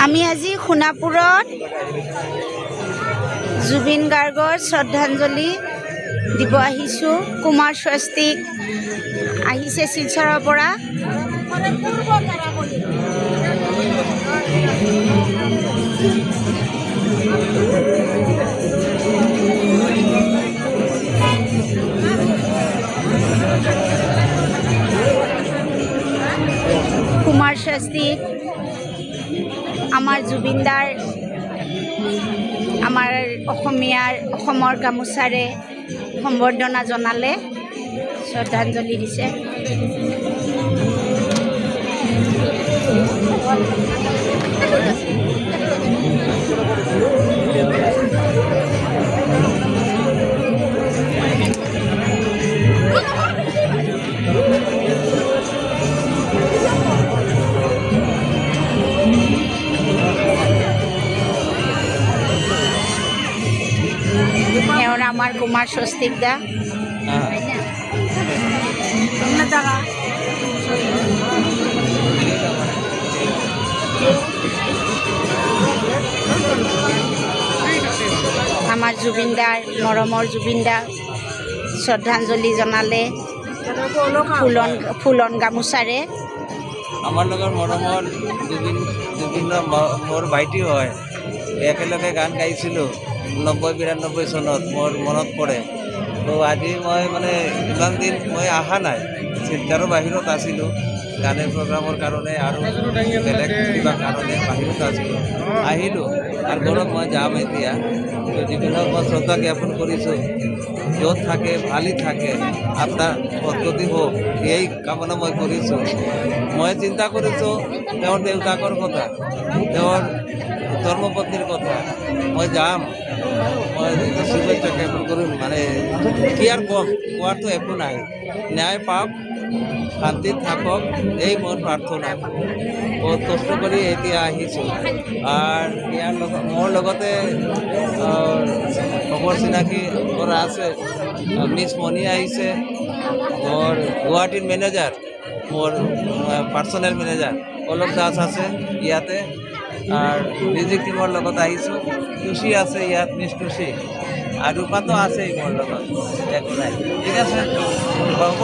আমি আজি সোণাপুৰত জুবিন গাৰ্গৰ শ্ৰদ্ধাঞ্জলি দিব আহিছোঁ। কুমাৰ স্বস্তিক আহিছে শিলচৰৰ পৰা। কুমাৰ স্বস্তিক আমাৰ জুবিনদাৰ আমাৰ অসমৰ গামোচাৰে সম্বৰ্ধনা জনালে, শ্ৰদ্ধাঞ্জলি দিছে। এওঁৰ আমাৰ কুমাৰ স্বস্তিক দা। আমাৰ জুবিনদাৰ মৰমৰ জুবিনদা শ্ৰদ্ধাঞ্জলি জনালে ফুলন গামোচাৰে। আমাৰ লগত মৰমৰ জুবিন মোৰ ভাইটি হয়। একেলগে গান গাইছিলোঁ 90-92 চনত, মোৰ মনত পৰে। তো আজি মই ইমান দিন মই অহা নাই, চিন্তাৰো বাহিৰত আছিলোঁ গানেৰ প্ৰোগ্ৰামেৰ কাৰণে আৰ বেলেগ কিবা কাৰণে বাহিৰত আছিলোঁ। আহিলোঁ আৰু ঘৰত মই যাম এতিয়া। তো জুবিনক মই শ্ৰদ্ধা জ্ঞাপন কৰিছোঁ। য'ত থাকে ভালেই থাকে, আপোনাৰ পদ্ধতি হোক, এই কামনা মই কৰিছোঁ। মই চিন্তা কৰিছোঁ তেওঁৰ দেউতাকৰ কথা, তেওঁৰ ধৰ্মপত্নীৰ কথা। মই যাম, মই শুভেচ্ছা জ্ঞাপন কৰিম। কি আৰ কম, কোৱাৰতো একো নাই। ন্যায় পাওক, শান্তিত থাকক, এই মোৰ প্ৰাৰ্থনা। বহুত কষ্ট কৰি এতিয়া আহিছোঁ। আৰু ইয়াৰ মোৰ লগতে খবৰ চিনাকি কৰা আছে। মিছ মণি আহিছে, মোৰ গুৱাহাটীৰ মেনেজাৰ, মোৰ পাৰ্চনেল মেনেজাৰ অলক দাস আছে ইয়াতে। আৰু মিউজিক টিমৰ লগত আহিছোঁ। টুচি আছে ইয়াত, মিছ টুচি, আৰু ৰূপাতো আছেই মোৰ লগত। একো নাই, ঠিক আছে, হ'ব।